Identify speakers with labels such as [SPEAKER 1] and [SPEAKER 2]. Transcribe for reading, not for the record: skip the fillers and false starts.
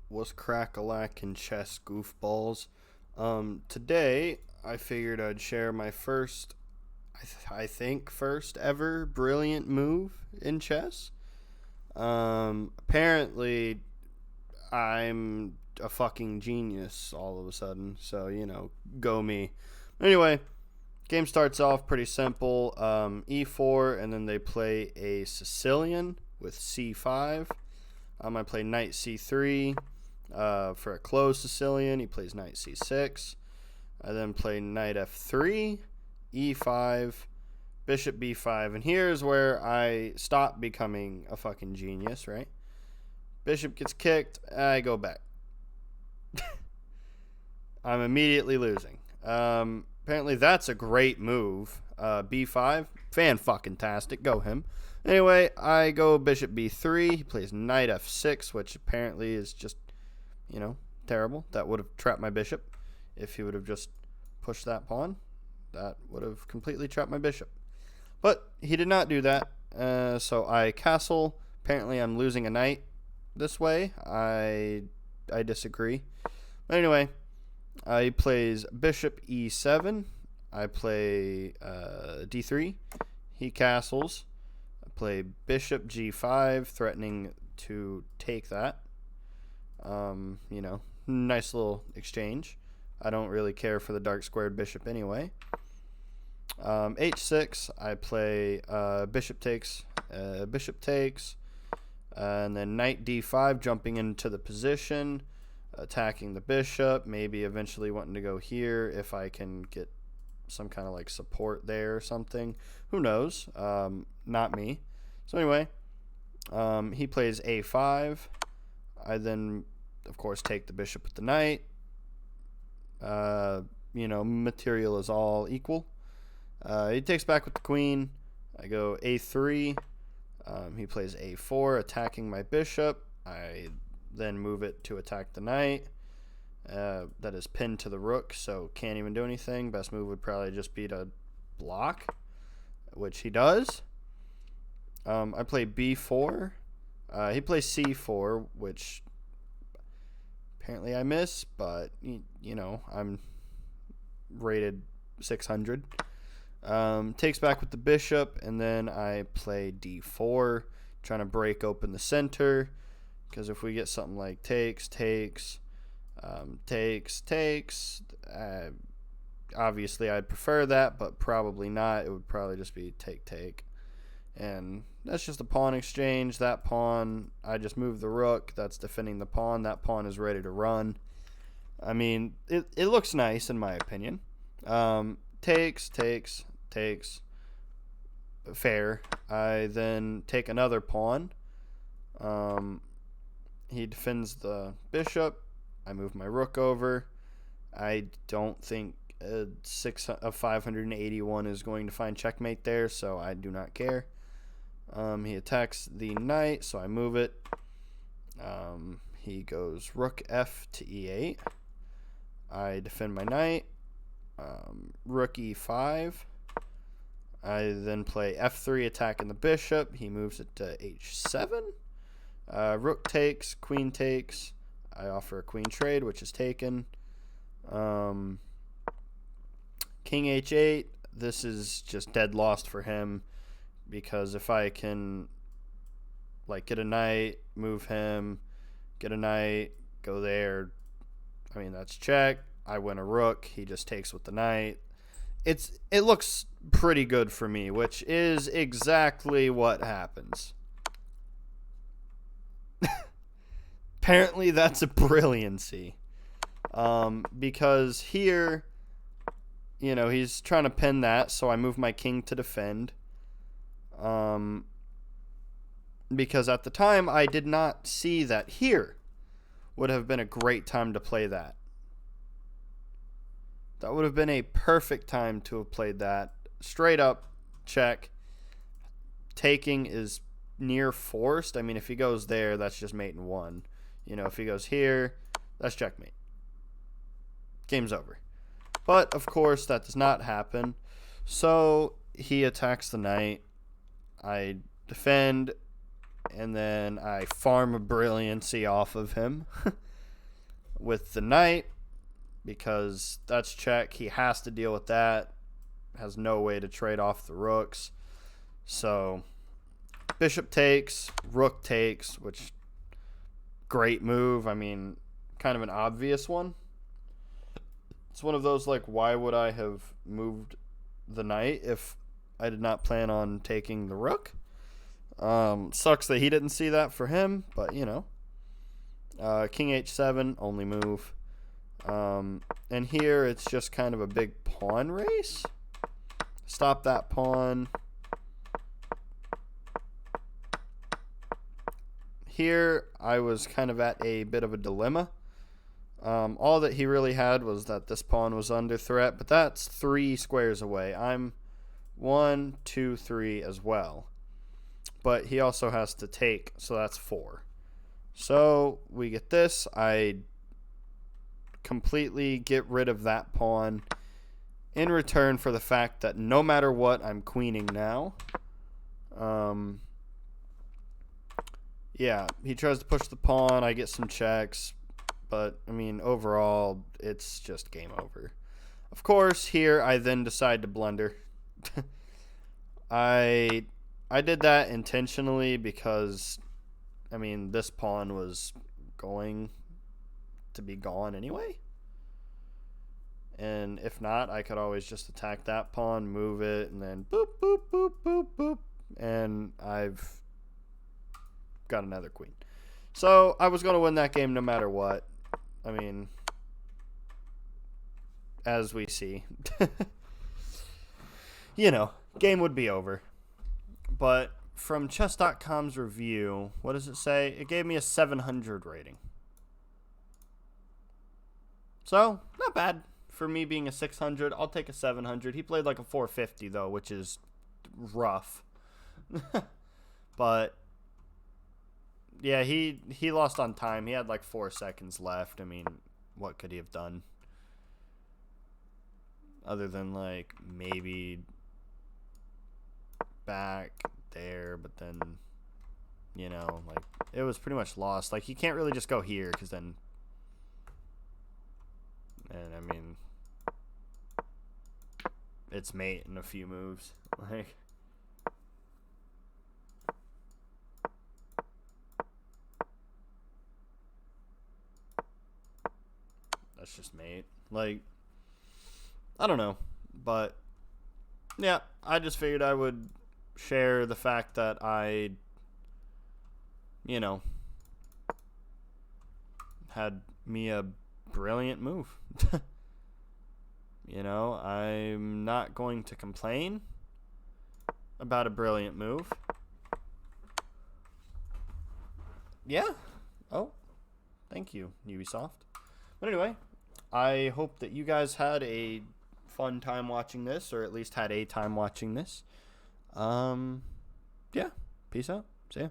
[SPEAKER 1] Was crack-a-lack chess goofballs. Today I figured I'd share my first, I think, first ever brilliant move in chess. Apparently I'm a fucking genius all of a sudden, so go me. Anyway, game starts off pretty simple. E4, and then they play a Sicilian with C5. I play knight C3 for a closed Sicilian. He plays knight C6. I then play knight F3, E5, bishop B5. And here's where I stop becoming a fucking genius, right? Bishop gets kicked. I go back. I'm immediately losing. Apparently that's a great move. B5, fan-fucking-tastic. Go him. Anyway, I go bishop b3. He plays knight f6, which apparently is just, terrible. That would have trapped my bishop if he would have just pushed that pawn. That would have completely trapped my bishop. But he did not do that, so I castle. Apparently I'm losing a knight this way. I disagree. But anyway, he plays bishop e7. I play d3. He castles. Play bishop g5, threatening to take that. Nice little exchange. I don't really care for the dark squared bishop anyway. H6, I play bishop takes, and then knight d5, jumping into the position, attacking the bishop, maybe eventually wanting to go here if I can get some kind of like support there or something. Who knows? Not me. So anyway, he plays a5. I then, of course, take the bishop with the knight. Material is all equal. He takes back with the queen. I go a3. He plays a4, attacking my bishop. I then move it to attack the knight. That is pinned to the rook, so can't even do anything. Best move would probably just be to block, which he does. I play b4. He plays c4, which apparently I miss, but, I'm rated 600. Takes back with the bishop, and then I play d4, trying to break open the center, because if we get something like takes, obviously I'd prefer that, but probably not. It would probably just be take, and that's just a pawn exchange. That pawn, I just move the rook. That's defending the pawn. That pawn is ready to run. I mean, it looks nice in my opinion. Takes, fair. I then take another pawn. He defends the bishop. I move my rook over. I don't think a 581 is going to find checkmate there, so I do not care. He attacks the knight, so I move it. He goes rook f to e8. I defend my knight. Rook e5. I then play f3, attacking the bishop. He moves it to h7. Rook takes, queen takes. I offer a queen trade, which is taken. King h8. This is just dead lost for him, because if I can get a knight, move him, get a knight, go there, that's check. I win a rook. He just takes with the knight. It looks pretty good for me, which is exactly what happens. Apparently that's a brilliancy. Because here, he's trying to pin that, so I move my king to defend. Because at the time, I did not see that here would have been a great time to play that. That would have been a perfect time to have played that. Straight up, check. Taking is near forced. If he goes there, that's just mate in one. If he goes here, that's checkmate. Game's over. But, of course, that does not happen. So, he attacks the knight. I defend, and then I farm a brilliancy off of him. with the knight because that's check. He has to deal with that. Has no way to trade off the rooks. So bishop takes, rook takes, which great move. I mean, kind of an obvious one. It's one of those like, why would I have moved the knight if I did not plan on taking the rook? Sucks that he didn't see that for him, but you know. King h7, only move. And here it's just kind of a big pawn race. Stop that pawn. Here I was kind of at a bit of a dilemma. All that he really had was that this pawn was under threat, but that's 3 squares away. I'm 1, 2, 3 as well. But he also has to take, so that's 4. So we get this. I completely get rid of that pawn in return for the fact that no matter what, I'm queening now. Yeah, he tries to push the pawn. I get some checks. But, I mean, overall, it's just game over. Of course, here I then decide to blunder. I did that intentionally because, I mean, this pawn was going to be gone anyway. And if not, I could always just attack that pawn, move it, and then boop, boop, boop, boop, boop. And I've got another queen. So I was going to win that game no matter what. I mean, as we see. You know, game would be over. But from chess.com's review, what does it say? It gave me a 700 rating. So, not bad. For me being a 600, I'll take a 700. He played like a 450, though, which is rough. But yeah, he lost on time. He had like 4 seconds left. I mean, what could he have done? Other than like maybe back there, but then, you know, like it was pretty much lost. Like, you can't really just go here because then, and I mean, it's mate in a few moves. Like, that's just mate. Like, I don't know, but yeah, I just figured I would share the fact that I, you know, had me a brilliant move. You know, I'm not going to complain about a brilliant move. Yeah. Oh, thank you, Ubisoft. But anyway, I hope that you guys had a fun time watching this, or at least had a time watching this. Yeah. Peace out. See ya.